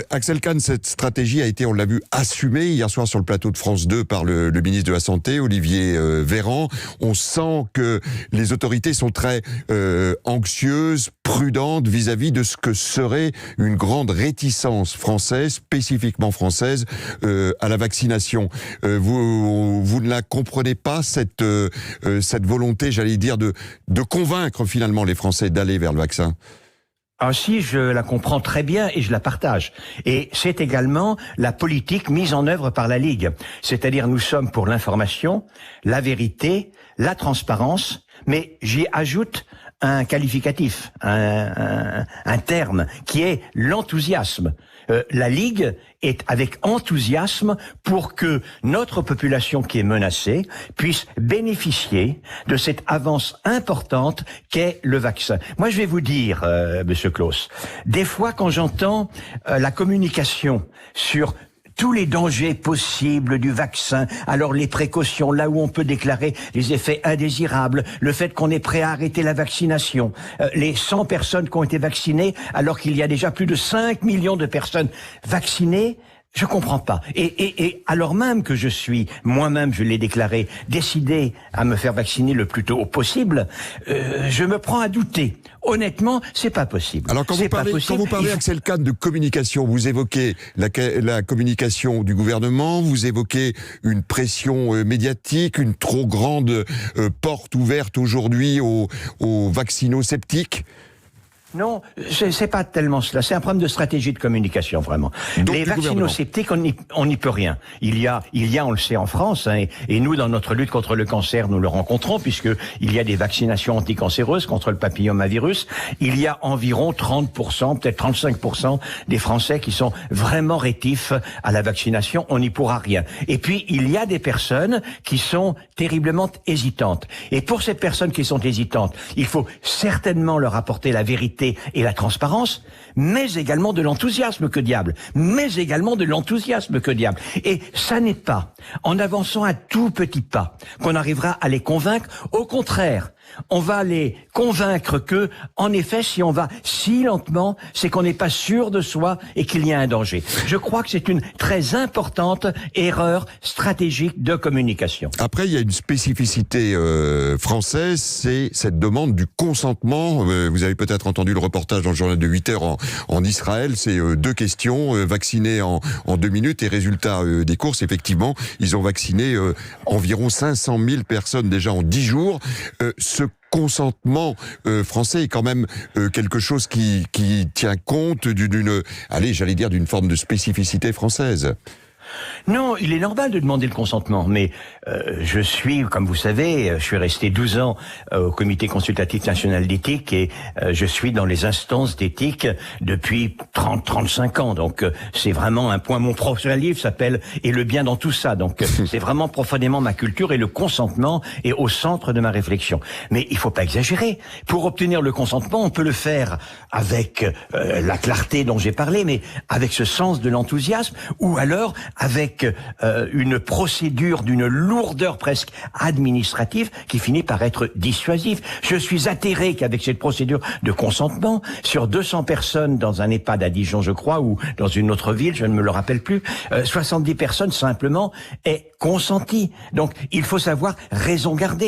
Axel Kahn, cette stratégie a été, on l'a vu, assumée hier soir sur le plateau de France 2 par le ministre de la Santé, Olivier Véran. On sent que les autorités sont très anxieuses, prudentes vis-à-vis de ce que serait une grande réticence française, spécifiquement française, à la vaccination. Vous ne la comprenez pas, cette volonté, j'allais dire, de convaincre finalement les Français d'aller vers le vaccin? Ah si, je la comprends très bien et je la partage. Et c'est également la politique mise en œuvre par la Ligue. C'est-à-dire nous sommes pour l'information, la vérité, la transparence, mais j'y ajoute un qualificatif, un terme qui est l'enthousiasme. La Ligue est avec enthousiasme pour que notre population qui est menacée puisse bénéficier de cette avance importante qu'est le vaccin. Moi, je vais vous dire, Monsieur Claus, des fois quand j'entends la communication sur tous les dangers possibles du vaccin, alors les précautions, là où on peut déclarer les effets indésirables, le fait qu'on est prêt à arrêter la vaccination, les 100 personnes qui ont été vaccinées, alors qu'il y a déjà plus de 5 millions de personnes vaccinées, je comprends pas. Et alors même que je suis, moi-même, je l'ai déclaré, décidé à me faire vacciner le plus tôt possible, je me prends à douter. Honnêtement, c'est pas possible. Alors quand vous parlez, Axel Kahn, de communication, vous évoquez la communication du gouvernement, vous évoquez une pression médiatique, une trop grande porte ouverte aujourd'hui aux vaccino-sceptiques. Non, c'est pas tellement cela. C'est un problème de stratégie de communication, vraiment. Donc, les vaccino-sceptiques, on n'y peut rien. Il y a, on le sait en France, hein, et nous, dans notre lutte contre le cancer, nous le rencontrons, puisque il y a des vaccinations anticancéreuses contre le papillomavirus. Il y a environ 30%, peut-être 35% des Français qui sont vraiment rétifs à la vaccination. On n'y pourra rien. Et puis, il y a des personnes qui sont terriblement hésitantes. Et pour ces personnes qui sont hésitantes, il faut certainement leur apporter la vérité et la transparence, mais également de l'enthousiasme, que diable. Et ça n'est pas en avançant un tout petit pas qu'on arrivera à les convaincre. Au contraire, on va les convaincre que, en effet, si on va si lentement, c'est qu'on n'est pas sûr de soi et qu'il y a un danger. Je crois que c'est une très importante erreur stratégique de communication. Après, il y a une spécificité française, c'est cette demande du consentement. Vous avez peut-être entendu le reportage dans le journal de 8h en Israël. C'est 2 questions, vacciner en 2 minutes et résultat des courses. Effectivement, ils ont vacciné environ 500 000 personnes déjà en 10 jours. Ce consentement français est quand même quelque chose qui tient compte d'une forme de spécificité française. Non, il est normal de demander le consentement, mais je suis, comme vous savez, je suis resté 12 ans au Comité consultatif national d'éthique et je suis dans les instances d'éthique depuis 30-35 ans. Donc c'est vraiment un point. Mon prochain livre s'appelle « Et le bien dans tout ça ». Donc c'est vraiment profondément ma culture et le consentement est au centre de ma réflexion. Mais il faut pas exagérer. Pour obtenir le consentement, on peut le faire avec la clarté dont j'ai parlé, mais avec ce sens de l'enthousiasme, ou alors avec une procédure d'une lourdeur presque administrative qui finit par être dissuasive. Je suis atterré qu'avec cette procédure de consentement, sur 200 personnes dans un EHPAD à Dijon, je crois, ou dans une autre ville, je ne me le rappelle plus, 70 personnes simplement aient consenti. Donc il faut savoir raison garder.